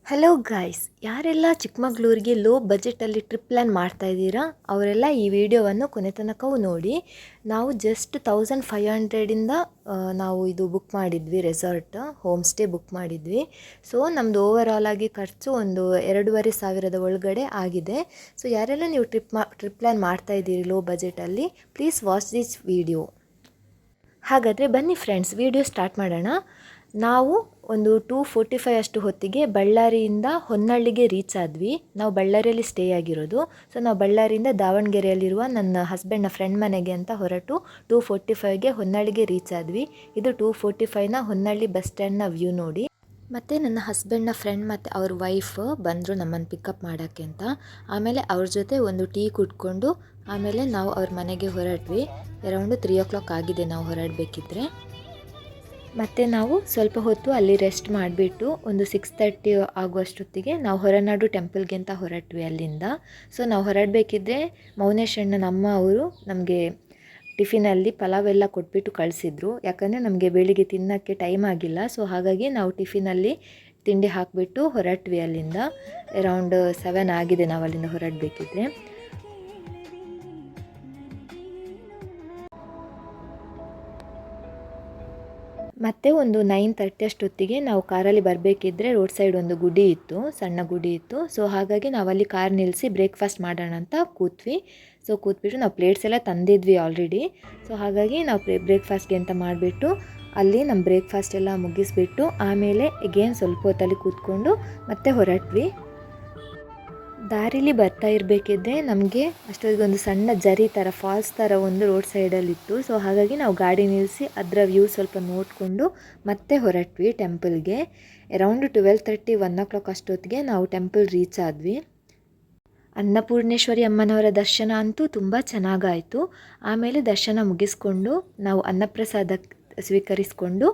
Hello guys, ಯಾರೆಲ್ಲ ಚಿಕ್ಕಮಗಳೂರಿಗೆ low ಬಜೆಟಲ್ಲಿ trip plan ಮಾಡ್ತಾ ಇದ್ದೀರಾ ಅವರೆಲ್ಲ ಈ ವಿಡಿಯೋವನ್ನು ಕೊನೆ ತನಕವೂ ನೋಡಿ. ನಾವು ಜಸ್ಟ್ 1500ಇಂದ ನಾವು ಇದು ಬುಕ್ ಮಾಡಿದ್ವಿ, ರೆಸಾರ್ಟ್ ಹೋಮ್ ಸ್ಟೇ ಬುಕ್ ಮಾಡಿದ್ವಿ. ಸೊ ನಮ್ಮದು ಓವರಾಲ್ ಆಗಿ ಖರ್ಚು ಒಂದು 2500 ಒಳಗಡೆ ಆಗಿದೆ. ಸೊ ಯಾರೆಲ್ಲ ನೀವು ಟ್ರಿಪ್ ಪ್ಲ್ಯಾನ್ ಮಾಡ್ತಾ ಇದ್ದೀರಿ ಲೋ ಬಜೆಟಲ್ಲಿ, ಪ್ಲೀಸ್ ವಾಚ್ ದಿಸ್ ವಿಡಿಯೋ. ಹಾಗಾದರೆ ಬನ್ನಿ ಫ್ರೆಂಡ್ಸ್, ವಿಡಿಯೋ ಸ್ಟಾರ್ಟ್ ಮಾಡೋಣ. ನಾವು ಒಂದು 2:45 ಅಷ್ಟು ಹೊತ್ತಿಗೆ ಬಳ್ಳಾರಿಯಿಂದ ಹೊನ್ನಳ್ಳಿಗೆ ರೀಚ್ ಆದ್ವಿ. ನಾವು ಬಳ್ಳಾರಿಯಲ್ಲಿ ಸ್ಟೇ ಆಗಿರೋದು. ಸೊ ನಾವು ಬಳ್ಳಾರಿಯಿಂದ ದಾವಣಗೆರೆಯಲ್ಲಿರುವ ನನ್ನ ಹಸ್ಬೆಂಡ್ನ ಫ್ರೆಂಡ್ ಮನೆಗೆ ಅಂತ ಹೊರಟು 2:45ಗೆ ಹೊನ್ನಳ್ಳಿಗೆ ರೀಚ್ ಆದ್ವಿ. ಇದು 2:45ನ ಹೊನ್ನಳ್ಳಿ ಬಸ್ ಸ್ಟ್ಯಾಂಡ್ನ ವ್ಯೂ ನೋಡಿ. ಮತ್ತು ನನ್ನ ಹಸ್ಬೆಂಡ್ನ ಫ್ರೆಂಡ್ ಮತ್ತು ಅವ್ರ ವೈಫ್ ಬಂದರು ನಮ್ಮನ್ನು ಪಿಕಪ್ ಮಾಡೋಕ್ಕೆ ಅಂತ. ಆಮೇಲೆ ಅವ್ರ ಜೊತೆ ಒಂದು ಟೀ ಕುಟ್ಕೊಂಡು ಆಮೇಲೆ ನಾವು ಅವ್ರ ಮನೆಗೆ ಹೊರಟ್ವಿ. ಅರೌಂಡು 3 o'clock ಆಗಿದೆ ನಾವು ಹೊರಡಬೇಕಿದ್ರೆ. ಮತ್ತು ನಾವು ಸ್ವಲ್ಪ ಹೊತ್ತು ಅಲ್ಲಿ ರೆಸ್ಟ್ ಮಾಡಿಬಿಟ್ಟು ಒಂದು 6:30 ಆಗುವಷ್ಟೊತ್ತಿಗೆ ನಾವು ಹೊರನಾಡು ಟೆಂಪಲ್ಗೆ ಅಂತ ಹೊರಟ್ವಿ ಅಲ್ಲಿಂದ. ಸೊ ನಾವು ಹೊರಡಬೇಕಿದ್ರೆ ಮೌನೇಶ್ ಅಣ್ಣ ನಮ್ಮ ಅವರು ನಮಗೆ ಟಿಫಿನಲ್ಲಿ ಪಲಾವ್ ಎಲ್ಲ ಕೊಟ್ಬಿಟ್ಟು ಕಳಿಸಿದ್ರು. ಯಾಕಂದರೆ ನಮಗೆ ಬೆಳಿಗ್ಗೆ ತಿನ್ನೋಕ್ಕೆ ಟೈಮ್ ಆಗಿಲ್ಲ. ಸೊ ಹಾಗಾಗಿ ನಾವು ಟಿಫಿನಲ್ಲಿ ತಿಂಡಿ ಹಾಕಿಬಿಟ್ಟು ಹೊರಟ್ವಿ ಅಲ್ಲಿಂದ. ಅರೌಂಡ್ 7 ಆಗಿದೆ ನಾವು ಅಲ್ಲಿಂದ ಹೊರಡಬೇಕಿದ್ರೆ. ಮತ್ತು ಒಂದು 9:30 ಅಷ್ಟೊತ್ತಿಗೆ ನಾವು ಕಾರಲ್ಲಿ ಬರಬೇಕಿದ್ರೆ ರೋಡ್ ಸೈಡ್ ಒಂದು ಗುಡಿ ಇತ್ತು, ಸಣ್ಣ ಗುಡಿ ಇತ್ತು. ಸೊ ಹಾಗಾಗಿ ನಾವಲ್ಲಿ ಕಾರ್ ನಿಲ್ಲಿಸಿ ಬ್ರೇಕ್ಫಾಸ್ಟ್ ಮಾಡೋಣ ಅಂತ ಕೂತ್ವಿ. ಸೊ ಕೂತ್ಬಿಟ್ಟು ನಾವು ಪ್ಲೇಟ್ಸ್ ಎಲ್ಲ ತಂದಿದ್ವಿ ಆಲ್ರೆಡಿ. ಸೊ ಹಾಗಾಗಿ ನಾವು ಬ್ರೇಕ್ಫಾಸ್ಟ್ಗೆ ಅಂತ ಮಾಡಿಬಿಟ್ಟು ಅಲ್ಲಿ ನಮ್ಮ ಬ್ರೇಕ್ಫಾಸ್ಟ್ ಎಲ್ಲ ಮುಗಿಸ್ಬಿಟ್ಟು ಆಮೇಲೆ ಎಗೇನ್ ಸ್ವಲ್ಪ ಹೊತ್ತಲ್ಲಿ ಕೂತ್ಕೊಂಡು ಮತ್ತೆ ಹೊರಟ್ವಿ. ದಾರಿಲಿ ಬರ್ತಾ ಇರಬೇಕಿದ್ರೆ ನಮಗೆ ಅಷ್ಟೊಂದು ಸಣ್ಣ ಜರಿ ಥರ ಫಾಲ್ಸ್ ಥರ ಒಂದು ರೋಡ್ ಸೈಡಲ್ಲಿತ್ತು. ಸೊ ಹಾಗಾಗಿ ನಾವು ಗಾಡಿ ನಿಲ್ಲಿಸಿ ಅದರ ವ್ಯೂ ಸ್ವಲ್ಪ ನೋಡಿಕೊಂಡು ಮತ್ತೆ ಹೊರಟ್ವಿ ಟೆಂಪಲ್ಗೆ. ಅರೌಂಡ್ 12:30 1 o'clock ಅಷ್ಟೊತ್ತಿಗೆ ನಾವು ಟೆಂಪಲ್ ರೀಚ್ ಆದ್ವಿ. ಅನ್ನಪೂರ್ಣೇಶ್ವರಿ ಅಮ್ಮನವರ ದರ್ಶನ ಅಂತೂ ತುಂಬ ಚೆನ್ನಾಗಾಯಿತು. ಆಮೇಲೆ ದರ್ಶನ ಮುಗಿಸ್ಕೊಂಡು ನಾವು ಅನ್ನಪ್ರಸಾದ ಸ್ವೀಕರಿಸಿಕೊಂಡು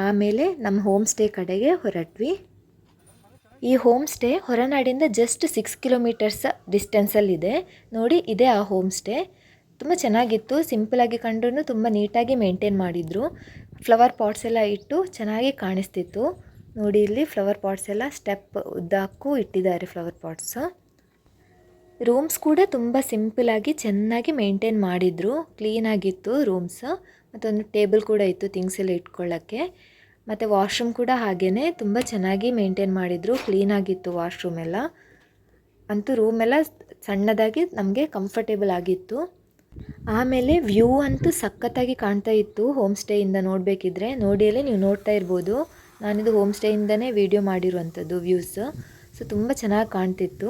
ಆಮೇಲೆ ನಮ್ಮ ಹೋಮ್ ಸ್ಟೇ ಕಡೆಗೆ ಹೊರಟ್ವಿ. ಈ ಹೋಮ್ ಸ್ಟೇ ಹೊರನಾಡಿಂದ ಜಸ್ಟ್ 6 ಕಿಲೋಮೀಟರ್ಸ್ ಡಿಸ್ಟೆನ್ಸಲ್ಲಿದೆ ನೋಡಿ. ಇದೇ ಆ ಹೋಮ್ ಸ್ಟೇ. ತುಂಬ ಚೆನ್ನಾಗಿತ್ತು, ಸಿಂಪಲಾಗಿ ಕಂಡ್ರೂ ತುಂಬ ನೀಟಾಗಿ ಮೇಂಟೈನ್ ಮಾಡಿದರು. ಫ್ಲವರ್ ಪಾಟ್ಸ್ ಎಲ್ಲ ಇಟ್ಟು ಚೆನ್ನಾಗಿ ಕಾಣಿಸ್ತಿತ್ತು ನೋಡಿ. ಇಲ್ಲಿ ಫ್ಲವರ್ ಪಾಟ್ಸ್ ಎಲ್ಲ ಸ್ಟೆಪ್ ಉದ್ದಕ್ಕೂ ಇಟ್ಟಿದ್ದಾರೆ ಫ್ಲವರ್ ಪಾಟ್ಸ್. ರೂಮ್ಸ್ ಕೂಡ ತುಂಬ ಸಿಂಪಲಾಗಿ ಚೆನ್ನಾಗಿ ಮೇಂಟೈನ್ ಮಾಡಿದರು, ಕ್ಲೀನಾಗಿತ್ತು ರೂಮ್ಸ್. ಮತ್ತೊಂದು ಟೇಬಲ್ ಕೂಡ ಇತ್ತು ಥಿಂಗ್ಸ್ ಎಲ್ಲ ಇಟ್ಕೊಳ್ಳೋಕ್ಕೆ. ಮತ್ತು ವಾಶ್ರೂಮ್ ಕೂಡ ಹಾಗೇ ತುಂಬ ಚೆನ್ನಾಗಿ ಮೇಂಟೈನ್ ಮಾಡಿದರು, ಕ್ಲೀನಾಗಿತ್ತು ವಾಶ್ರೂಮ್ ಎಲ್ಲ. ಅಂತೂ ರೂಮೆಲ್ಲ ಸಣ್ಣದಾಗಿ ನಮಗೆ ಕಂಫರ್ಟೇಬಲ್ ಆಗಿತ್ತು. ಆಮೇಲೆ ವ್ಯೂ ಅಂತೂ ಸಖತ್ತಾಗಿ ಕಾಣ್ತಾ ಇತ್ತು ಹೋಮ್ ಸ್ಟೇಯಿಂದ ನೋಡಬೇಕಿದ್ರೆ. ನೋಡಿಯಲ್ಲೇ ನೀವು ನೋಡ್ತಾ ಇರ್ಬೋದು, ನಾನಿದು ಹೋಮ್ ಸ್ಟೇಯಿಂದನೇ ವೀಡಿಯೋ ಮಾಡಿರುವಂಥದ್ದು ವ್ಯೂಸ್. ಸೊ ತುಂಬ ಚೆನ್ನಾಗಿ ಕಾಣ್ತಿತ್ತು.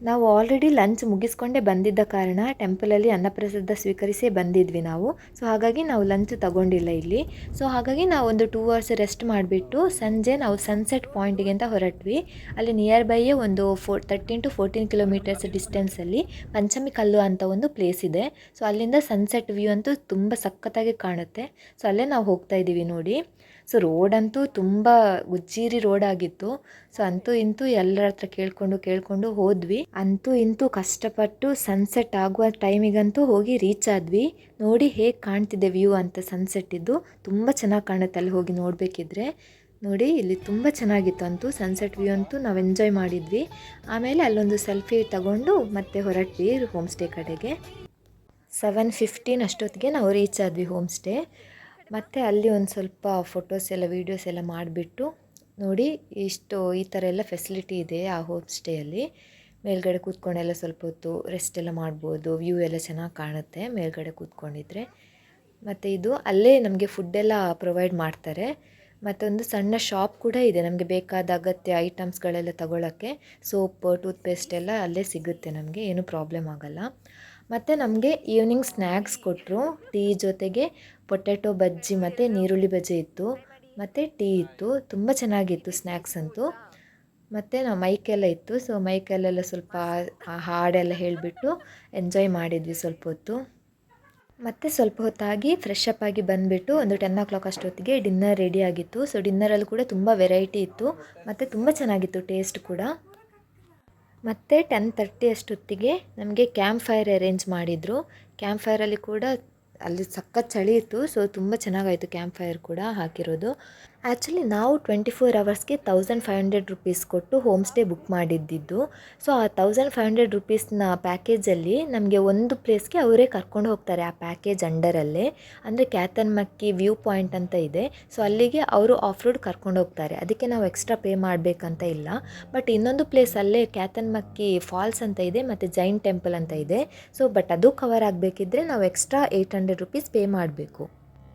ನಾವು ಆಲ್ರೆಡಿ ಲಂಚ್ ಮುಗಿಸ್ಕೊಂಡೇ ಬಂದಿದ್ದ ಕಾರಣ ಟೆಂಪಲಲ್ಲಿ ಅನ್ನಪ್ರಸಾದ ಸ್ವೀಕರಿಸೇ ಬಂದಿದ್ವಿ ನಾವು. ಸೊ ಹಾಗಾಗಿ ನಾವು ಲಂಚ್ ತಗೊಂಡಿಲ್ಲ ಇಲ್ಲಿ. ಸೊ ಹಾಗಾಗಿ ನಾವು ಒಂದು 2 hours ರೆಸ್ಟ್ ಮಾಡಿಬಿಟ್ಟು ಸಂಜೆ ನಾವು ಸನ್ಸೆಟ್ ಪಾಯಿಂಟಿಗೆ ಅಂತ ಹೊರಟ್ವಿ. ಅಲ್ಲಿ ನಿಯರ್ ಬೈಯೇ ಒಂದು 13 to 14 ಕಿಲೋಮೀಟರ್ಸ್ ಡಿಸ್ಟೆನ್ಸಲ್ಲಿ ಪಂಚಮಿ ಕಲ್ಲು ಅಂತ ಒಂದು ಪ್ಲೇಸ್ ಇದೆ. ಸೊ ಅಲ್ಲಿಂದ ಸನ್ಸೆಟ್ ವ್ಯೂ ಅಂತೂ ತುಂಬ ಸಖತ್ತಾಗಿ ಕಾಣುತ್ತೆ. ಸೊ ಅಲ್ಲೇ ನಾವು ಹೋಗ್ತಾ ಇದ್ದೀವಿ ನೋಡಿ. ಸೊ ರೋಡಂತೂ ತುಂಬ ಗುಜ್ಜಿರಿ ರೋಡ್ ಆಗಿತ್ತು. ಸೊ ಅಂತೂ ಇಂತೂ ಎಲ್ಲರ ಹತ್ರ ಕೇಳಿಕೊಂಡು ಹೋದ್ವಿ. ಅಂತೂ ಇಂತೂ ಕಷ್ಟಪಟ್ಟು ಸನ್ಸೆಟ್ ಆಗುವ ಟೈಮಿಗಂತೂ ಹೋಗಿ ರೀಚ್ ಆದ್ವಿ. ನೋಡಿ ಹೇಗೆ ಕಾಣ್ತಿದೆ ವ್ಯೂ ಅಂತ ಸನ್ಸೆಟ್ ಇದ್ದು. ತುಂಬ ಚೆನ್ನಾಗಿ ಕಾಣುತ್ತೆ ಅಲ್ಲಿ ಹೋಗಿ ನೋಡಬೇಕಿದ್ರೆ ನೋಡಿ. ಇಲ್ಲಿ ತುಂಬ ಚೆನ್ನಾಗಿತ್ತು ಅಂತೂ ಸನ್ಸೆಟ್ ವ್ಯೂ ಅಂತೂ ನಾವು ಎಂಜಾಯ್ ಮಾಡಿದ್ವಿ. ಆಮೇಲೆ ಅಲ್ಲೊಂದು ಸೆಲ್ಫಿ ತಗೊಂಡು ಮತ್ತೆ ಹೊರಟ್ವಿ ಹೋಮ್ ಸ್ಟೇ ಕಡೆಗೆ. 7:15 ಅಷ್ಟೊತ್ತಿಗೆ ನಾವು ರೀಚ್ ಆದ್ವಿ ಹೋಮ್ ಸ್ಟೇ. ಮತ್ತು ಅಲ್ಲಿ ಒಂದು ಸ್ವಲ್ಪ ಫೋಟೋಸ್ ಎಲ್ಲ ವೀಡಿಯೋಸ್ ಎಲ್ಲ ಮಾಡಿಬಿಟ್ಟು ನೋಡಿ ಈ ಥರ ಎಲ್ಲ ಫೆಸಿಲಿಟಿ ಇದೆ ಆ ಹೋಮ್ ಸ್ಟೇಯಲ್ಲಿ. ಮೇಲ್ಗಡೆ ಕೂತ್ಕೊಂಡೆಲ್ಲ ಸ್ವಲ್ಪ ಹೊತ್ತು ರೆಸ್ಟ್ ಎಲ್ಲ ಮಾಡ್ಬೋದು, ವ್ಯೂ ಎಲ್ಲ ಚೆನ್ನಾಗಿ ಕಾಣುತ್ತೆ ಮೇಲ್ಗಡೆ ಕೂತ್ಕೊಂಡಿದ್ರೆ. ಮತ್ತು ಇದು ಅಲ್ಲೇ ನಮಗೆ ಫುಡ್ಡೆಲ್ಲ ಪ್ರೊವೈಡ್ ಮಾಡ್ತಾರೆ. ಮತ್ತೊಂದು ಸಣ್ಣ ಶಾಪ್ ಕೂಡ ಇದೆ, ನಮಗೆ ಬೇಕಾದ ಅಗತ್ಯ ಐಟಮ್ಸ್ಗಳೆಲ್ಲ ತಗೊಳ್ಳೋಕ್ಕೆ. ಸೋಪ್, ಟೂತ್ಪೇಸ್ಟ್ ಎಲ್ಲ ಅಲ್ಲೇ ಸಿಗುತ್ತೆ, ನಮಗೆ ಏನೂ ಪ್ರಾಬ್ಲಮ್ ಆಗೋಲ್ಲ. ಮತ್ತು ನಮಗೆ ಈವ್ನಿಂಗ್ ಸ್ನ್ಯಾಕ್ಸ್ ಕೊಟ್ಟರು. ಟೀ ಜೊತೆಗೆ ಪೊಟ್ಯಾಟೊ ಬಜ್ಜಿ ಮತ್ತು ನೀರುಳ್ಳಿ ಬಜ್ಜಿ ಇತ್ತು, ಮತ್ತು ಟೀ ಇತ್ತು. ತುಂಬ ಚೆನ್ನಾಗಿತ್ತು ಸ್ನ್ಯಾಕ್ಸ್ ಅಂತೂ. ಮತ್ತು ನಾವು ಮೈಕೆಲ್ಲ ಇತ್ತು. ಸೊ ಮೈಕಲ್ಲೆಲ್ಲ ಸ್ವಲ್ಪ ಹಾಡೆಲ್ಲ ಹೇಳಿಬಿಟ್ಟು ಎಂಜಾಯ್ ಮಾಡಿದ್ವಿ ಸ್ವಲ್ಪ ಹೊತ್ತು. ಮತ್ತು ಸ್ವಲ್ಪ ಹೊತ್ತಾಗಿ ಫ್ರೆಶ್ ಅಪ್ ಆಗಿ ಬಂದುಬಿಟ್ಟು ಒಂದು 10 o'clock ಅಷ್ಟೊತ್ತಿಗೆ ಡಿನ್ನರ್ ರೆಡಿ ಆಗಿತ್ತು. ಸೊ ಡಿನ್ನರಲ್ಲಿ ಕೂಡ ತುಂಬ ವೆರೈಟಿ ಇತ್ತು ಮತ್ತು ತುಂಬ ಚೆನ್ನಾಗಿತ್ತು ಟೇಸ್ಟ್ ಕೂಡ. ಮತ್ತು 10:30 ಅಷ್ಟೊತ್ತಿಗೆ ನಮಗೆ ಕ್ಯಾಂಪ್ ಫೈರ್ ಅರೇಂಜ್ ಮಾಡಿದರು. ಕ್ಯಾಂಪ್ ಫೈರಲ್ಲಿ ಕೂಡ ಅಲ್ಲಿ ಸಖತ್ ಚಳಿ ಇತ್ತು. ಸೊ ತುಂಬ ಚೆನ್ನಾಗಾಯಿತು ಕ್ಯಾಂಪ್ ಫೈರ್ ಕೂಡ ಹಾಕಿರೋದು. ಆ್ಯಕ್ಚುಲಿ ನಾವು 24 ಅವರ್ಸ್ಗೆ 1500 ರುಪೀಸ್ ಕೊಟ್ಟು ಹೋಮ್ ಸ್ಟೇ ಬುಕ್ ಮಾಡಿದ್ದಿದ್ದು. ಸೊ ಆ 1500 ರುಪೀಸ್ನ ಪ್ಯಾಕೇಜಲ್ಲಿ ನಮಗೆ ಒಂದು ಪ್ಲೇಸ್ಗೆ ಅವರೇ ಕರ್ಕೊಂಡು ಹೋಗ್ತಾರೆ ಆ ಪ್ಯಾಕೇಜ್ ಅಂಡರಲ್ಲೇ. ಅಂದರೆ ಕ್ಯಾತನ್ಮಕ್ಕಿ ವ್ಯೂ ಪಾಯಿಂಟ್ ಅಂತ ಇದೆ. ಸೊ ಅಲ್ಲಿಗೆ ಅವರು ಆಫ್ ರೋಡ್ ಕರ್ಕೊಂಡು ಹೋಗ್ತಾರೆ. ಅದಕ್ಕೆ ನಾವು ಎಕ್ಸ್ಟ್ರಾ ಪೇ ಮಾಡಬೇಕಂತ ಇಲ್ಲ. ಬಟ್ ಇನ್ನೊಂದು ಪ್ಲೇಸ್ ಅಲ್ಲೇ ಕ್ಯಾತನ್ಮಕ್ಕಿ ಫಾಲ್ಸ್ ಅಂತ ಇದೆ ಮತ್ತು ಜೈನ್ ಟೆಂಪಲ್ ಅಂತ ಇದೆ. ಸೊ ಬಟ್ ಅದು ಕವರ್ ಆಗಬೇಕಿದ್ರೆ ನಾವು ಎಕ್ಸ್ಟ್ರಾ 800 ರುಪೀಸ್ ಪೇ ಮಾಡಬೇಕು.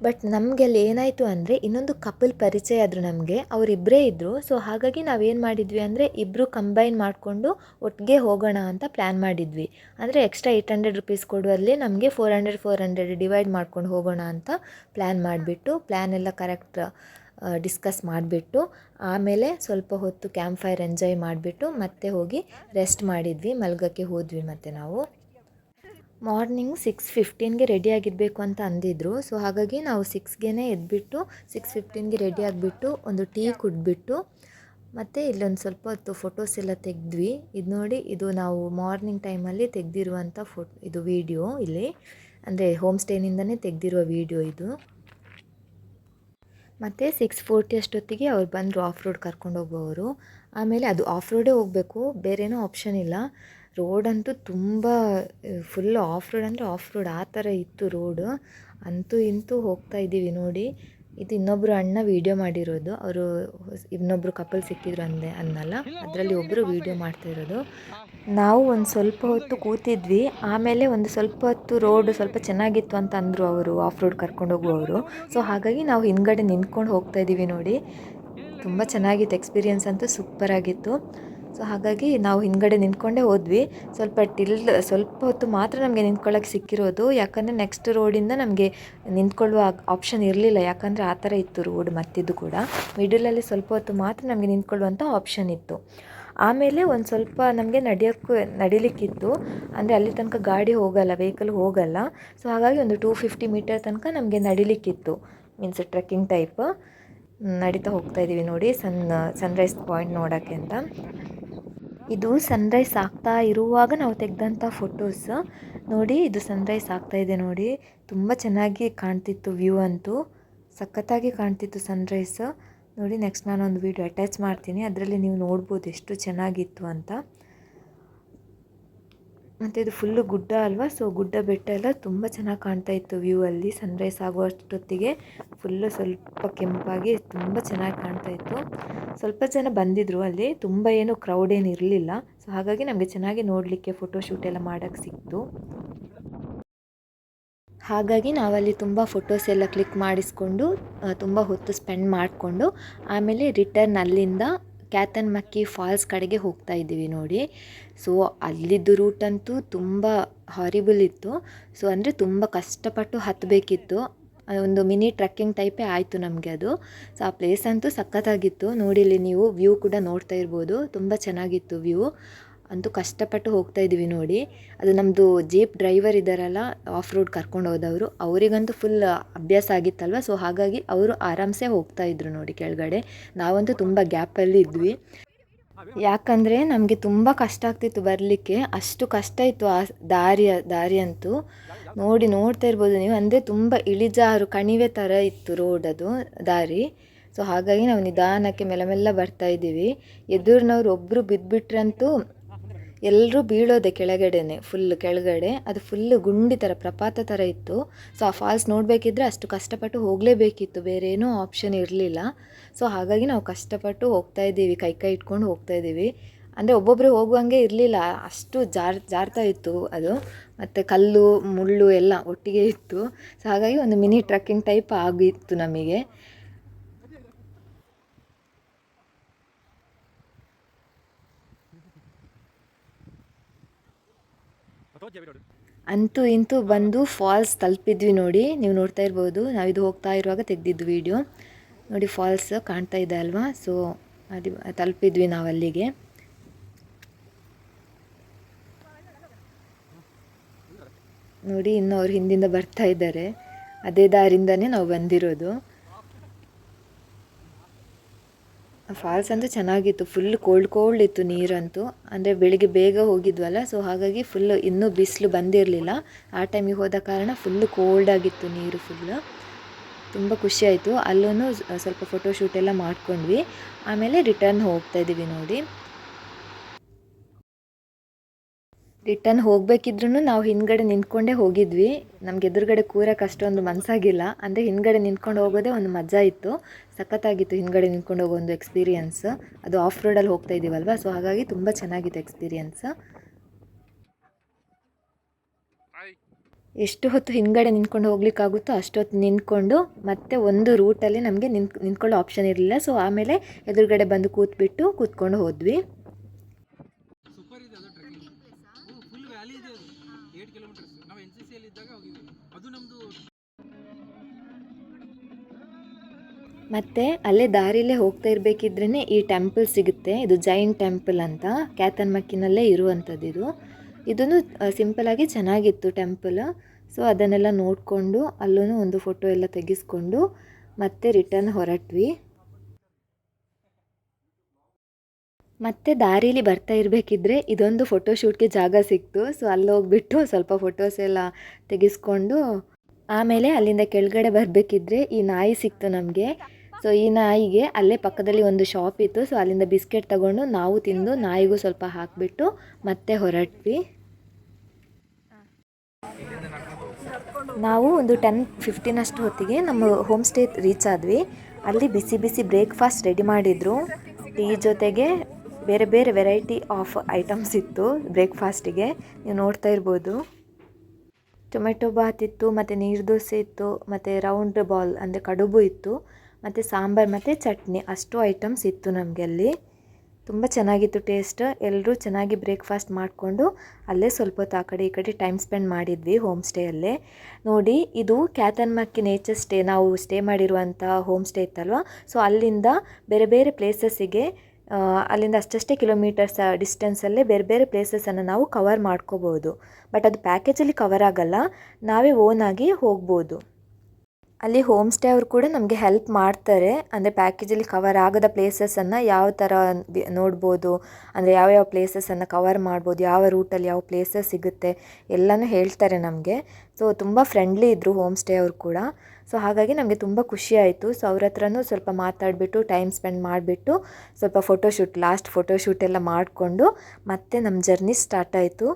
ಬಟ್ ನಮಗೆ ಅಲ್ಲಿ ಏನಾಯಿತು ಅಂದರೆ ಇನ್ನೊಂದು ಕಪಲ್ ಪರಿಚಯ ಆದರು ನಮಗೆ. ಅವರಿಬ್ಬರೇ ಇದ್ದರು. ಸೊ ಹಾಗಾಗಿ ನಾವೇನು ಮಾಡಿದ್ವಿ ಅಂದರೆ ಇಬ್ಬರು ಕಂಬೈನ್ ಮಾಡಿಕೊಂಡು ಒಟ್ಟಿಗೆ ಹೋಗೋಣ ಅಂತ ಪ್ಲ್ಯಾನ್ ಮಾಡಿದ್ವಿ. ಅಂದರೆ ಎಕ್ಸ್ಟ್ರಾ 800 ರುಪೀಸ್ ಕೊಡುವಲ್ಲಿ ನಮಗೆ 400 ಡಿವೈಡ್ ಮಾಡ್ಕೊಂಡು ಹೋಗೋಣ ಅಂತ ಪ್ಲ್ಯಾನ್ ಮಾಡಿಬಿಟ್ಟು ಪ್ಲ್ಯಾನ್ ಎಲ್ಲ ಕರೆಕ್ಟ್ ಡಿಸ್ಕಸ್ ಮಾಡಿಬಿಟ್ಟು ಆಮೇಲೆ ಸ್ವಲ್ಪ ಹೊತ್ತು ಕ್ಯಾಂಪ್ ಫೈರ್ ಎಂಜಾಯ್ ಮಾಡಿಬಿಟ್ಟು ಮತ್ತೆ ಹೋಗಿ ರೆಸ್ಟ್ ಮಾಡಿದ್ವಿ, ಮಲ್ಗೋಕ್ಕೆ ಹೋದ್ವಿ. ಮತ್ತು ನಾವು ಮಾರ್ನಿಂಗ್ 6:15ಗೆ ರೆಡಿಯಾಗಿರಬೇಕು ಅಂತ ಅಂದಿದ್ರು. ಸೊ ಹಾಗಾಗಿ ನಾವು 6ಗೆ ಎದ್ಬಿಟ್ಟು 6:15ಗೆ ರೆಡಿ ಆಗಿಬಿಟ್ಟು ಒಂದು ಟೀ ಕುಡಿದ್ಬಿಟ್ಟು ಮತ್ತು ಇಲ್ಲೊಂದು ಸ್ವಲ್ಪ ಹೊತ್ತು ಫೋಟೋಸ್ ಎಲ್ಲ ತೆಗೆದ್ವಿ. ಇದು ನೋಡಿ, ಇದು ನಾವು ಮಾರ್ನಿಂಗ್ ಟೈಮಲ್ಲಿ ತೆಗೆದಿರುವಂಥ ಇದು ವೀಡಿಯೋ. ಇಲ್ಲಿ ಅಂದರೆ ಹೋಮ್ ಸ್ಟೇನಿಂದನೇ ತೆಗೆದಿರುವ ವೀಡಿಯೋ ಇದು. ಮತ್ತು 6:40 ಅಷ್ಟೊತ್ತಿಗೆ ಅವ್ರು ಬಂದರು ಆಫ್ ರೋಡ್ ಕರ್ಕೊಂಡು ಹೋಗೋವರು. ಆಮೇಲೆ ಅದು ಆಫ್ ರೋಡೇ ಹೋಗಬೇಕು, ಬೇರೇನೋ ಆಪ್ಷನ್ ಇಲ್ಲ. ರೋಡಂತೂ ತುಂಬ ಫುಲ್ ಆಫ್ ರೋಡ್ ಅಂದರೆ ಆಫ್ ರೋಡ್ ಆ ಥರ ಇತ್ತು ರೋಡು. ಅಂತೂ ಇಂತೂ ಹೋಗ್ತಾ ಇದ್ದೀವಿ ನೋಡಿ. ಇದು ಇನ್ನೊಬ್ಬರು ಅಣ್ಣ ವೀಡಿಯೋ ಮಾಡಿರೋದು. ಅವರು ಇನ್ನೊಬ್ಬರು ಕಪಲ್ ಸಿಕ್ಕಿದ್ರು ಅನ್ನಲ್ಲ, ಅದರಲ್ಲಿ ಒಬ್ಬರು ವೀಡಿಯೋ ಮಾಡ್ತಾ ಇರೋದು. ನಾವು ಒಂದು ಸ್ವಲ್ಪ ಹೊತ್ತು ಕೂತಿದ್ವಿ. ಆಮೇಲೆ ಒಂದು ಸ್ವಲ್ಪ ಹೊತ್ತು ರೋಡ್ ಸ್ವಲ್ಪ ಚೆನ್ನಾಗಿತ್ತು ಅಂತ ಅಂದರು ಅವರು ಆಫ್ ರೋಡ್ ಕರ್ಕೊಂಡು ಹೋಗುವವರು. ಸೊ ಹಾಗಾಗಿ ನಾವು ಹಿಂದ್ಗಡೆ ನಿಂತ್ಕೊಂಡು ಹೋಗ್ತಾ ಇದ್ದೀವಿ ನೋಡಿ. ತುಂಬ ಚೆನ್ನಾಗಿತ್ತು, ಎಕ್ಸ್ಪೀರಿಯೆನ್ಸ್ ಅಂತೂ ಸೂಪರಾಗಿತ್ತು. ಸೊ ಹಾಗಾಗಿ ನಾವು ಹಿಂದ್ಗಡೆ ನಿಂತ್ಕೊಂಡೇ ಹೋದ್ವಿ. ಸ್ವಲ್ಪ ಹೊತ್ತು ಮಾತ್ರ ನಮಗೆ ನಿಂತ್ಕೊಳ್ಳೋಕ್ಕೆ ಸಿಕ್ಕಿರೋದು. ಯಾಕಂದರೆ ನೆಕ್ಸ್ಟ್ ರೋಡಿಂದ ನಮಗೆ ನಿಂತ್ಕೊಳ್ಳುವ ಆಪ್ಷನ್ ಇರಲಿಲ್ಲ. ಯಾಕಂದರೆ ಆ ಥರ ಇತ್ತು ರೋಡ್ ಮತ್ತಿದ್ದು ಕೂಡ. ಮಿಡಲಲ್ಲಿ ಸ್ವಲ್ಪ ಹೊತ್ತು ಮಾತ್ರ ನಮಗೆ ನಿಂತ್ಕೊಳ್ಳುವಂಥ ಆಪ್ಷನ್ ಇತ್ತು. ಆಮೇಲೆ ಒಂದು ಸ್ವಲ್ಪ ನಮಗೆ ನಡಿಲಿಕ್ಕಿತ್ತು. ಅಂದರೆ ಅಲ್ಲಿ ತನಕ ಗಾಡಿ ಹೋಗಲ್ಲ, ವೆಹಿಕಲ್ ಹೋಗಲ್ಲ. ಸೊ ಹಾಗಾಗಿ ಒಂದು 250 ಮೀಟರ್ ತನಕ ನಮಗೆ ನಡಿಲಿಕ್ಕಿತ್ತು. ಮೀನ್ಸ್ ಟ್ರೆಕ್ಕಿಂಗ್ ಟೈಪ್ ನಡೀತಾ ಹೋಗ್ತಾ ಇದ್ದೀವಿ ನೋಡಿ ಸನ್ರೈಸ್ ಪಾಯಿಂಟ್ ನೋಡೋಕ್ಕೆ ಅಂತ. ಇದು ಸನ್ರೈಸ್ ಆಗ್ತಾ ಇರುವಾಗ ನಾವು ತೆಗೆದಂಥ ಫೋಟೋಸ್ ನೋಡಿ. ಇದು ಸನ್ರೈಸ್ ಆಗ್ತಾ ಇದೆ ನೋಡಿ. ತುಂಬ ಚೆನ್ನಾಗಿ ಕಾಣ್ತಿತ್ತು, ವ್ಯೂ ಅಂತೂ ಸಖತ್ತಾಗಿ ಕಾಣ್ತಿತ್ತು ಸನ್ರೈಸ್ ನೋಡಿ. ನೆಕ್ಸ್ಟ್ ನಾನೊಂದು ವೀಡಿಯೋ ಅಟ್ಯಾಚ್ ಮಾಡ್ತೀನಿ, ಅದರಲ್ಲಿ ನೀವು ನೋಡ್ಬೋದು ಎಷ್ಟು ಚೆನ್ನಾಗಿತ್ತು ಅಂತ. ಮತ್ತು ಇದು ಫುಲ್ಲು ಗುಡ್ಡ ಅಲ್ವಾ, ಸೊ ಗುಡ್ಡ ಬೆಟ್ಟ ಎಲ್ಲ ತುಂಬ ಚೆನ್ನಾಗಿ ಕಾಣ್ತಾ ಇತ್ತು ವ್ಯೂ ಅಲ್ಲಿ. ಸನ್ರೈಸ್ ಆಗುವಷ್ಟೊತ್ತಿಗೆ ಫುಲ್ಲು ಸ್ವಲ್ಪ ಕೆಂಪಾಗಿ ತುಂಬ ಚೆನ್ನಾಗಿ ಕಾಣ್ತಾ ಇತ್ತು. ಸ್ವಲ್ಪ ಜನ ಬಂದಿದ್ದರು ಅಲ್ಲಿ, ತುಂಬ ಏನು ಕ್ರೌಡ್ ಏನು ಇರಲಿಲ್ಲ. ಸೊ ಹಾಗಾಗಿ ನಮಗೆ ಚೆನ್ನಾಗಿ ನೋಡಲಿಕ್ಕೆ ಫೋಟೋಶೂಟ್ ಎಲ್ಲ ಮಾಡೋಕ್ಕೆ ಸಿಕ್ತು. ಹಾಗಾಗಿ ನಾವಲ್ಲಿ ತುಂಬ ಫೋಟೋಸ್ ಎಲ್ಲ ಕ್ಲಿಕ್ ಮಾಡಿಸ್ಕೊಂಡು ತುಂಬ ಹೊತ್ತು ಸ್ಪೆಂಡ್ ಮಾಡಿಕೊಂಡು ಆಮೇಲೆ ರಿಟರ್ನ್ ಅಲ್ಲಿಂದ ಕ್ಯಾತನ್ಮಕ್ಕಿ ಫಾಲ್ಸ್ ಕಡೆಗೆ ಹೋಗ್ತಾ ಇದ್ದೀವಿ ನೋಡಿ. ಸೊ ಅಲ್ಲಿದ್ದು ರೂಟಂತೂ ತುಂಬ ಹಾರಿಬಲ್ ಇತ್ತು. ಸೊ ಅಂದರೆ ತುಂಬ ಕಷ್ಟಪಟ್ಟು ಹತ್ತಬೇಕಿತ್ತು. ಒಂದು ಮಿನಿ ಟ್ರೆಕ್ಕಿಂಗ್ ಟೈಪೇ ಆಯಿತು ನಮಗೆ ಅದು. ಸೊ ಆ ಪ್ಲೇಸ್ ಅಂತೂ ಸಖತ್ತಾಗಿತ್ತು ನೋಡಿ. ಇಲ್ಲಿ ನೀವು ವ್ಯೂ ಕೂಡ ನೋಡ್ತಾ ಇರ್ಬೋದು, ತುಂಬ ಚೆನ್ನಾಗಿತ್ತು ವ್ಯೂ. ಅಂತೂ ಕಷ್ಟಪಟ್ಟು ಹೋಗ್ತಾ ಇದ್ದೀವಿ ನೋಡಿ. ಅದು ನಮ್ಮದು ಜೀಪ್ ಡ್ರೈವರ್ ಇದ್ದಾರಲ್ಲ, ಆಫ್ ರೋಡ್ ಕರ್ಕೊಂಡು ಹೋದವರು, ಅವರಿಗಂತೂ ಫುಲ್ ಅಭ್ಯಾಸ ಆಗಿತ್ತಲ್ವ. ಸೊ ಹಾಗಾಗಿ ಅವರು ಆರಾಮ್ಸೆ ಹೋಗ್ತಾಯಿದ್ರು ನೋಡಿ ಕೆಳಗಡೆ. ನಾವಂತೂ ತುಂಬ ಗ್ಯಾಪಲ್ಲಿ ಇದ್ವಿ. ಯಾಕಂದರೆ ನಮಗೆ ತುಂಬ ಕಷ್ಟ ಆಗ್ತಿತ್ತು ಬರಲಿಕ್ಕೆ, ಅಷ್ಟು ಕಷ್ಟ ಇತ್ತು ಆ ದಾರಿ ಅಂತೂ ನೋಡ್ತಾ ಇರ್ಬೋದು ನೀವು. ಅಂದರೆ ತುಂಬ ಇಳಿಜಾರು ಕಣಿವೆ ಥರ ಇತ್ತು ರೋಡ್, ಅದು ದಾರಿ. ಸೊ ಹಾಗಾಗಿ ನಾವು ನಿಧಾನಕ್ಕೆ ಮೆಲ್ಲ ಬರ್ತಾ ಇದ್ದೀವಿ. ಎದುರಿನವ್ರು ಒಬ್ಬರು ಬಿದ್ದುಬಿಟ್ರಂತೂ ಎಲ್ಲರೂ ಬೀಳೋದೆ ಕೆಳಗಡೆನೆ, ಫುಲ್ ಕೆಳಗಡೆ. ಅದು ಫುಲ್ಲು ಗುಂಡಿ ಥರ ಪ್ರಪಾತ ಥರ ಇತ್ತು. ಸೊ ಆ ಫಾಲ್ಸ್ ನೋಡಬೇಕಿದ್ರೆ ಅಷ್ಟು ಕಷ್ಟಪಟ್ಟು ಹೋಗಲೇಬೇಕಿತ್ತು, ಬೇರೆ ಏನೂ ಆಪ್ಷನ್ ಇರಲಿಲ್ಲ. ಸೊ ಹಾಗಾಗಿ ನಾವು ಕಷ್ಟಪಟ್ಟು ಹೋಗ್ತಾ ಇದ್ದೀವಿ, ಕೈ ಇಟ್ಕೊಂಡು ಹೋಗ್ತಾ ಇದ್ದೀವಿ. ಅಂದರೆ ಒಬ್ಬೊಬ್ಬರು ಹೋಗುವಂಗೆ ಇರಲಿಲ್ಲ, ಅಷ್ಟು ಜಾರ್ತಾ ಇತ್ತು ಅದು. ಮತ್ತು ಕಲ್ಲು ಮುಳ್ಳು ಎಲ್ಲ ಒಟ್ಟಿಗೆ ಇತ್ತು. ಸೊ ಹಾಗಾಗಿ ಒಂದು ಮಿನಿ ಟ್ರೆಕ್ಕಿಂಗ್ ಟೈಪ್ ಆಗಿತ್ತು ನಮಗೆ. ಅಂತೂ ಇಂತೂ ಬಂದು ಫಾಲ್ಸ್ ತಲುಪಿದ್ವಿ ನೋಡಿ. ನೀವು ನೋಡ್ತಾ ಇರ್ಬೋದು, ನಾವಿದು ಹೋಗ್ತಾ ಇರುವಾಗ ತೆಗೆದಿದ್ದು ವೀಡಿಯೋ ನೋಡಿ. ಫಾಲ್ಸ್ ಕಾಣ್ತಾ ಇದೆ ಅಲ್ವಾ. ಸೊ ಅದು ತಲುಪಿದ್ವಿ ನಾವು ಅಲ್ಲಿಗೆ. ನೋಡಿ ಇನ್ನು ಅವ್ರು ಹಿಂದಿಂದ ಬರ್ತಾ ಇದ್ದಾರೆ, ಅದೇ ದಾರಿಂದನೇ ನಾವು ಬಂದಿರೋದು. ಫಾಲ್ಸ್ ಅಂತೂ ಚೆನ್ನಾಗಿತ್ತು, ಫುಲ್ ಕೋಲ್ಡ್ ಇತ್ತು ನೀರಂತೂ. ಅಂದರೆ ಬೆಳಿಗ್ಗೆ ಬೇಗ ಹೋಗಿದ್ವಲ್ಲ, ಸೊ ಹಾಗಾಗಿ ಫುಲ್ಲು ಇನ್ನೂ ಬಿಸಿಲು ಬಂದಿರಲಿಲ್ಲ. ಆ ಟೈಮಿಗೆ ಹೋದ ಕಾರಣ ಫುಲ್ಲು ಕೋಲ್ಡ್ ಆಗಿತ್ತು ನೀರು ಫುಲ್ಲು. ತುಂಬ ಖುಷಿ ಆಯಿತು. ಅಲ್ಲೂ ಸ್ವಲ್ಪ ಫೋಟೋಶೂಟ್ ಎಲ್ಲ ಮಾಡ್ಕೊಂಡ್ವಿ. ಆಮೇಲೆ ರಿಟರ್ನ್ ಹೋಗ್ತಾ ಇದ್ದೀವಿ ನೋಡಿ. ರಿಟರ್ನ್ ಹೋಗಬೇಕಿದ್ರೂ ನಾವು ಹಿಂದ್ಗಡೆ ನಿಂತ್ಕೊಂಡೇ ಹೋಗಿದ್ವಿ. ನಮ್ಗೆ ಎದುರುಗಡೆ ಕೂರಕ್ಕೆ ಅಷ್ಟೊಂದು ಮನಸ್ಸಾಗಿಲ್ಲ. ಅಂದರೆ ಹಿಂದ್ಗಡೆ ನಿಂತ್ಕೊಂಡು ಹೋಗೋದೇ ಒಂದು ಮಜಾ ಇತ್ತು. ಸಖತ್ತಾಗಿತ್ತು ಹಿಂದ್ಗಡೆ ನಿಂತ್ಕೊಂಡು ಹೋಗೋ ಒಂದು ಎಕ್ಸ್ಪೀರಿಯನ್ಸ್. ಅದು ಆಫ್ ರೋಡಲ್ಲಿ ಹೋಗ್ತಾ ಇದ್ದೀವಲ್ವ, ಸೊ ಹಾಗಾಗಿ ತುಂಬ ಚೆನ್ನಾಗಿತ್ತು ಎಕ್ಸ್ಪೀರಿಯನ್ಸ್. ಎಷ್ಟು ಹೊತ್ತು ಹಿಂದ್ಗಡೆ ನಿಂತ್ಕೊಂಡು ಹೋಗ್ಲಿಕ್ಕಾಗುತ್ತೋ ಅಷ್ಟೊತ್ತು ನಿಂತ್ಕೊಂಡು, ಮತ್ತೆ ಒಂದು ರೂಟಲ್ಲಿ ನಮಗೆ ನಿಂತ್ಕೊಳ್ಳೋ ಆಪ್ಷನ್ ಇರಲಿಲ್ಲ. ಸೊ ಆಮೇಲೆ ಎದುರುಗಡೆ ಬಂದು ಕೂತ್ಕೊಂಡು ಹೋದ್ವಿ. ಮತ್ತು ಅಲ್ಲೇ ದಾರಿಲೇ ಹೋಗ್ತಾ ಇರಬೇಕಿದ್ರೇ ಈ ಟೆಂಪಲ್ ಸಿಗುತ್ತೆ. ಇದು ಜೈನ್ ಟೆಂಪಲ್ ಅಂತ, ಕ್ಯಾತನ್ಮಕ್ಕಿನಲ್ಲೇ ಇರುವಂಥದ್ದು ಇದು. ಇದೊಂದು ಸಿಂಪಲಾಗಿ ಚೆನ್ನಾಗಿತ್ತು ಟೆಂಪಲ್. ಸೊ ಅದನ್ನೆಲ್ಲ ನೋಡಿಕೊಂಡು ಅಲ್ಲೂ ಒಂದು ಫೋಟೋ ಎಲ್ಲ ತೆಗೆಸ್ಕೊಂಡು ಮತ್ತೆ ರಿಟರ್ನ್ ಹೊರಟ್ವಿ. ಮತ್ತು ದಾರೀಲಿ ಬರ್ತಾ ಇರಬೇಕಿದ್ರೆ ಇದೊಂದು ಫೋಟೋಶೂಟ್ಗೆ ಜಾಗ ಸಿಕ್ತು. ಸೊ ಅಲ್ಲಿ ಹೋಗ್ಬಿಟ್ಟು ಸ್ವಲ್ಪ ಫೋಟೋಸ್ ಎಲ್ಲ ತೆಗೆಸ್ಕೊಂಡು ಆಮೇಲೆ ಅಲ್ಲಿಂದ ಕೆಳಗಡೆ ಬರಬೇಕಿದ್ರೆ ಈ ನಾಯಿ ಸಿಕ್ತು ನಮಗೆ. ಸೊ ಈ ನಾಯಿಗೆ ಅಲ್ಲೇ ಪಕ್ಕದಲ್ಲಿ ಒಂದು ಶಾಪ್ ಇತ್ತು. ಸೊ ಅಲ್ಲಿಂದ ಬಿಸ್ಕೆಟ್ ತಗೊಂಡು ನಾವು ತಿಂದು ನಾಯಿಗೂ ಸ್ವಲ್ಪ ಹಾಕಿಬಿಟ್ಟು ಮತ್ತೆ ಹೊರಟ್ವಿ. ನಾವು ಒಂದು 10-15 ಅಷ್ಟು ಹೊತ್ತಿಗೆ ನಮ್ಮ ಹೋಮ್ ಸ್ಟೇ ರೀಚ್ ಆದ್ವಿ. ಅಲ್ಲಿ ಬಿಸಿ ಬಿಸಿ ಬ್ರೇಕ್ಫಾಸ್ಟ್ ರೆಡಿ ಮಾಡಿದರು. ಟೀ ಜೊತೆಗೆ ಬೇರೆ ಬೇರೆ ವೆರೈಟಿ ಆಫ್ ಐಟಮ್ಸ್ ಇತ್ತು ಬ್ರೇಕ್ಫಾಸ್ಟಿಗೆ. ನೀವು ನೋಡ್ತಾ ಇರ್ಬೋದು. ಟೊಮೆಟೊ ಬಾತ್ ಇತ್ತು, ಮತ್ತು ನೀರು ದೋಸೆ ಇತ್ತು, ಮತ್ತು ರೌಂಡ್ ಬಾಲ್ ಅಂದರೆ ಕಡುಬು ಇತ್ತು, ಮತ್ತು ಸಾಂಬಾರು ಮತ್ತು ಚಟ್ನಿ. ಅಷ್ಟು ಐಟಮ್ಸ್ ಇತ್ತು ನಮಗೆ ಅಲ್ಲಿ. ತುಂಬ ಚೆನ್ನಾಗಿತ್ತು ಟೇಸ್ಟ್. ಎಲ್ಲರೂ ಚೆನ್ನಾಗಿ ಬ್ರೇಕ್ಫಾಸ್ಟ್ ಮಾಡಿಕೊಂಡು ಅಲ್ಲೇ ಸ್ವಲ್ಪ ಹೊತ್ತು ಆ ಕಡೆ ಈ ಕಡೆ ಟೈಮ್ ಸ್ಪೆಂಡ್ ಮಾಡಿದ್ವಿ ಹೋಮ್ ಸ್ಟೇಯಲ್ಲೇ. ನೋಡಿ, ಇದು ಕ್ಯಾತನ್ಮಕ್ಕಿ ನೇಚರ್ ಸ್ಟೇ. ನಾವು ಸ್ಟೇ ಮಾಡಿರುವಂಥ ಹೋಮ್ ಸ್ಟೇ ಇತ್ತಲ್ವ, ಸೊ ಅಲ್ಲಿಂದ ಬೇರೆ ಬೇರೆ ಪ್ಲೇಸಸ್ಸಿಗೆ ಅಲ್ಲಿಂದ ಅಷ್ಟಷ್ಟೇ ಕಿಲೋಮೀಟರ್ಸ್ ಡಿಸ್ಟೆನ್ಸಲ್ಲೇ ಬೇರೆ ಬೇರೆ ಪ್ಲೇಸಸನ್ನು ನಾವು ಕವರ್ ಮಾಡ್ಕೋಬೋದು. ಬಟ್ ಅದು ಪ್ಯಾಕೇಜಲ್ಲಿ ಕವರ್ ಆಗಲ್ಲ, ನಾವೇ ಓನಾಗಿ ಹೋಗ್ಬೋದು. ಅಲ್ಲಿ ಹೋಮ್ ಸ್ಟೇ ಅವರು ಕೂಡ ನಮಗೆ ಹೆಲ್ಪ್ ಮಾಡ್ತಾರೆ. ಅಂದರೆ ಪ್ಯಾಕೇಜಲ್ಲಿ ಕವರ್ ಆಗದ ಪ್ಲೇಸಸನ್ನು ಯಾವ ಥರ ನೋಡ್ಬೋದು, ಅಂದರೆ ಯಾವ್ಯಾವ ಪ್ಲೇಸಸನ್ನು ಕವರ್ ಮಾಡ್ಬೋದು, ಯಾವ ರೂಟಲ್ಲಿ ಯಾವ ಪ್ಲೇಸಸ್ ಸಿಗುತ್ತೆ ಎಲ್ಲನೂ ಹೇಳ್ತಾರೆ ನಮಗೆ. ಸೊ ತುಂಬ ಫ್ರೆಂಡ್ಲಿ ಇದ್ದರು ಹೋಮ್ ಸ್ಟೇ ಅವರು ಕೂಡ. ಸೊ ಹಾಗಾಗಿ ನಮಗೆ ತುಂಬ ಖುಷಿ ಆಯಿತು. ಸೊ ಅವ್ರ ಹತ್ರನೂ ಸ್ವಲ್ಪ ಮಾತಾಡಿಬಿಟ್ಟು ಟೈಮ್ ಸ್ಪೆಂಡ್ ಮಾಡಿಬಿಟ್ಟು ಸ್ವಲ್ಪ ಲಾಸ್ಟ್ ಫೋಟೋಶೂಟ್ ಎಲ್ಲ ಮಾಡಿಕೊಂಡು ಮತ್ತೆ ನಮ್ಮ ಜರ್ನಿ ಸ್ಟಾರ್ಟ್ ಆಯಿತು.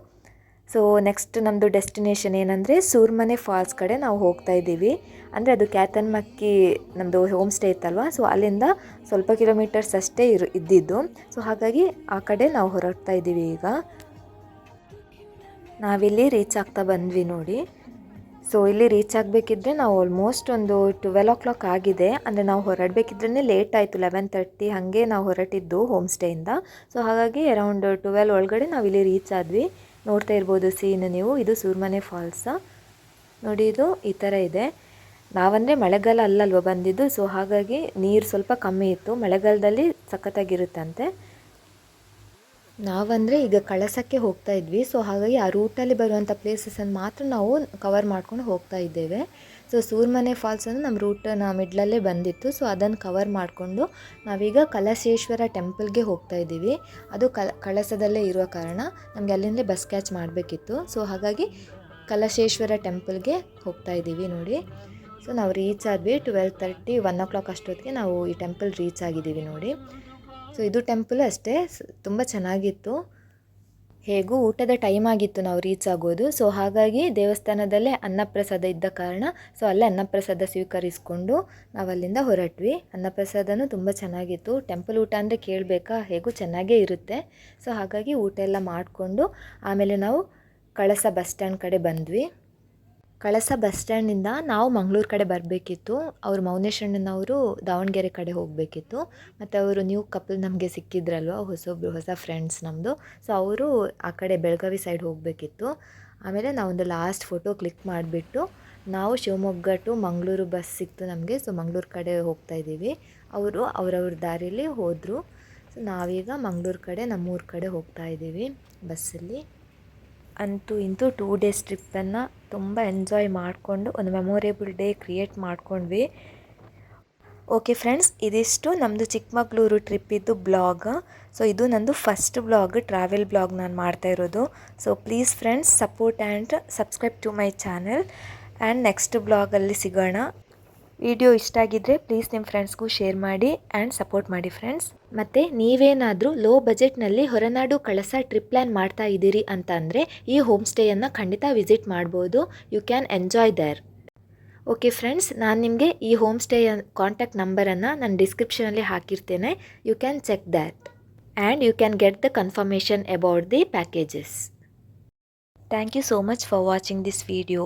ಸೊ ನೆಕ್ಸ್ಟ್ ನಮ್ಮದು ಡೆಸ್ಟಿನೇಷನ್ ಏನಂದರೆ ಸೂರ್ಮನೆ ಫಾಲ್ಸ್ ಕಡೆ ನಾವು ಹೋಗ್ತಾ ಇದ್ದೀವಿ. ಅಂದರೆ ಅದು ಕ್ಯಾತನ್ಮಕ್ಕಿ ನಮ್ಮದು ಹೋಮ್ ಸ್ಟೇ ಇತ್ತಲ್ವ, ಸೊ ಅಲ್ಲಿಂದ ಸ್ವಲ್ಪ ಕಿಲೋಮೀಟರ್ಸ್ ಅಷ್ಟೇ ಇದ್ದಿದ್ದು. ಸೊ ಹಾಗಾಗಿ ಆ ಕಡೆ ನಾವು ಹೊರಡ್ತಾ ಇದ್ದೀವಿ. ಈಗ ನಾವಿಲ್ಲಿ ರೀಚ್ ಆಗ್ತಾ ಬಂದ್ವಿ ನೋಡಿ. ಸೊ ಇಲ್ಲಿ ರೀಚ್ ಆಗಬೇಕಿದ್ರೆ ನಾವು ಆಲ್ಮೋಸ್ಟ್ ಒಂದು 12 o'clock ಆಗಿದೆ. ಅಂದರೆ ನಾವು ಹೊರಡಬೇಕಿದ್ರೇ ಲೇಟ್ ಆಯಿತು, 11:30 ಹಾಗೆ ನಾವು ಹೊರಟಿದ್ದು ಹೋಮ್ ಸ್ಟೇಯಿಂದ. ಸೊ ಹಾಗಾಗಿ ಅರೌಂಡ್ 12 ಒಳಗಡೆ ನಾವು ಇಲ್ಲಿ ರೀಚ್ ಆದ್ವಿ. ನೋಡ್ತಾ ಇರ್ಬೋದು ಸೀನ್ ನೀವು. ಇದು ಸೂರ್ಮನೆ ಫಾಲ್ಸ ನೋಡಿ. ಇದು ಈ ಥರ ಇದೆ. ನಾವಂದರೆ ಮಳೆಗಾಲ ಅಲ್ಲಲ್ವ ಬಂದಿದ್ದು, ಸೊ ಹಾಗಾಗಿ ನೀರು ಸ್ವಲ್ಪ ಕಮ್ಮಿ ಇತ್ತು. ಮಳೆಗಾಲದಲ್ಲಿ ಸಖತ್ತಾಗಿರುತ್ತಂತೆ. ನಾವಂದರೆ ಈಗ ಕಳಸಕ್ಕೆ ಹೋಗ್ತಾ ಇದ್ವಿ. ಸೊ ಹಾಗಾಗಿ ಆ ರೂಟಲ್ಲಿ ಬರುವಂಥ ಪ್ಲೇಸಸನ್ನು ಮಾತ್ರ ನಾವು ಕವರ್ ಮಾಡ್ಕೊಂಡು ಹೋಗ್ತಾ ಇದ್ದೇವೆ. ಸೊ ಸೂರ್ಮನೆ ಫಾಲ್ಸ್ ಅಂದರೆ ನಮ್ಮ ರೂಟನ್ನ ಮಿಡ್ಲಲ್ಲೇ ಬಂದಿತ್ತು. ಸೊ ಅದನ್ನು ಕವರ್ ಮಾಡಿಕೊಂಡು ನಾವೀಗ ಕಲಶೇಶ್ವರ ಟೆಂಪಲ್ಗೆ ಹೋಗ್ತಾ ಇದ್ದೀವಿ. ಅದು ಕಳಸದಲ್ಲೇ ಇರುವ ಕಾರಣ ನಮಗೆ ಅಲ್ಲಿಂದಲೇ ಬಸ್ ಕ್ಯಾಚ್ ಮಾಡಬೇಕಿತ್ತು. ಸೊ ಹಾಗಾಗಿ ಕಲಶೇಶ್ವರ ಟೆಂಪಲ್ಗೆ ಹೋಗ್ತಾ ಇದ್ದೀವಿ ನೋಡಿ. ಸೊ ನಾವು ರೀಚ್ ಆದ್ವಿ 12:30, 1 o'clock ಅಷ್ಟೊತ್ತಿಗೆ ನಾವು ಈ ಟೆಂಪಲ್ ರೀಚ್ ಆಗಿದ್ದೀವಿ ನೋಡಿ. ಸೊ ಇದು ಟೆಂಪಲ್ ಅಷ್ಟೇ ತುಂಬ ಚೆನ್ನಾಗಿತ್ತು. ಹೇಗೂ ಊಟದ ಟೈಮ್ ಆಗಿತ್ತು ನಾವು ರೀಚ್ ಆಗೋದು. ಸೊ ಹಾಗಾಗಿ ದೇವಸ್ಥಾನದಲ್ಲೇ ಅನ್ನಪ್ರಸಾದ ಇದ್ದ ಕಾರಣ ಸೊ ಅಲ್ಲೇ ಅನ್ನಪ್ರಸಾದ ಸ್ವೀಕರಿಸಿಕೊಂಡು ನಾವು ಅಲ್ಲಿಂದ ಹೊರಟ್ವಿ. ಅನ್ನಪ್ರಸಾದನೂ ತುಂಬ ಚೆನ್ನಾಗಿತ್ತು. ಟೆಂಪಲ್ ಊಟ ಅಂದರೆ ಕೇಳಬೇಕಾ, ಹೇಗೂ ಚೆನ್ನಾಗೇ ಇರುತ್ತೆ. ಸೊ ಹಾಗಾಗಿ ಊಟ ಎಲ್ಲ ಮಾಡಿಕೊಂಡು ಆಮೇಲೆ ನಾವು ಕಳಸ ಬಸ್ ಸ್ಟ್ಯಾಂಡ್ ಕಡೆ ಬಂದ್ವಿ. ಕಳಸ ಬಸ್ ಸ್ಟ್ಯಾಂಡಿಂದ ನಾವು ಮಂಗಳೂರು ಕಡೆ ಬರಬೇಕಿತ್ತು. ಅವರು ಮೌನೇಶಣ್ಣನವರು ದಾವಣಗೆರೆ ಕಡೆ ಹೋಗಬೇಕಿತ್ತು. ಮತ್ತು ಅವರು ನ್ಯೂ ಕಪಲ್ ನಮಗೆ ಸಿಕ್ಕಿದ್ರಲ್ವ, ಹೊಸ ಫ್ರೆಂಡ್ಸ್ ನಮ್ಮದು. ಸೊ ಅವರು ಆ ಕಡೆ ಬೆಳಗಾವಿ ಸೈಡ್ ಹೋಗಬೇಕಿತ್ತು. ಆಮೇಲೆ ನಾವೊಂದು ಲಾಸ್ಟ್ ಫೋಟೋ ಕ್ಲಿಕ್ ಮಾಡಿಬಿಟ್ಟು ನಾವು ಶಿವಮೊಗ್ಗ ಟು ಮಂಗಳೂರು ಬಸ್ ಸಿಕ್ತು ನಮಗೆ. ಸೊ ಮಂಗಳೂರು ಕಡೆ ಹೋಗ್ತಾ ಇದ್ದೀವಿ. ಅವರು ಅವರವ್ರ ದಾರಿಯಲ್ಲಿ ಹೋದರು. ಸೊ ನಾವೀಗ ಮಂಗಳೂರು ಕಡೆ ನಮ್ಮೂರ ಕಡೆ ಹೋಗ್ತಾ ಇದ್ದೀವಿ ಬಸ್ಸಲ್ಲಿ. ಅಂತೂ ಇಂತೂ 2 days ಟ್ರಿಪ್ಪನ್ನು ತುಂಬ ಎಂಜಾಯ್ ಮಾಡಿಕೊಂಡು ಒಂದು ಮೆಮೊರೇಬಲ್ ಡೇ ಕ್ರಿಯೇಟ್ ಮಾಡ್ಕೊಂಡ್ವಿ. ಓಕೆ ಫ್ರೆಂಡ್ಸ್, ಇದಿಷ್ಟು ನಮ್ಮದು ಚಿಕ್ಕಮಗಳೂರು ಟ್ರಿಪ್ಪಿದ್ದು ಬ್ಲಾಗ್. ಸೊ ಇದು ನಂದು ಫಸ್ಟ್ ಬ್ಲಾಗ್, ಟ್ರಾವೆಲ್ ಬ್ಲಾಗ್ ನಾನು ಮಾಡ್ತಾ ಇರೋದು. So please friends, support and subscribe to my channel. And next ಬ್ಲಾಗಲ್ಲಿ ಸಿಗೋಣ. ವಿಡಿಯೋ ಇಷ್ಟ ಆಗಿದ್ದರೆ ಪ್ಲೀಸ್ ನಿಮ್ಮ ಫ್ರೆಂಡ್ಸ್ಗೂ ಶೇರ್ ಮಾಡಿ ಆ್ಯಂಡ್ ಸಪೋರ್ಟ್ ಮಾಡಿ ಫ್ರೆಂಡ್ಸ್. ಮತ್ತು ನೀವೇನಾದರೂ ಲೋ ಬಜೆಟ್ನಲ್ಲಿ ಹೊರನಾಡು ಕಳಸ ಟ್ರಿಪ್ ಪ್ಲ್ಯಾನ್ ಮಾಡ್ತಾ ಇದ್ದೀರಿ ಅಂತ ಅಂದರೆ ಈ ಹೋಮ್ ಸ್ಟೇಯನ್ನು ಖಂಡಿತ ವಿಸಿಟ್ ಮಾಡ್ಬೋದು. You can enjoy there. Okay friends, ನಾನು ನಿಮಗೆ ಈ ಹೋಮ್ ಸ್ಟೇಯ ಕಾಂಟ್ಯಾಕ್ಟ್ ನಂಬರನ್ನು ನಾನು ಡಿಸ್ಕ್ರಿಪ್ಷನಲ್ಲಿ ಹಾಕಿರ್ತೇನೆ. You can check that and you can get the confirmation about the packages. Thank you so much for watching this video.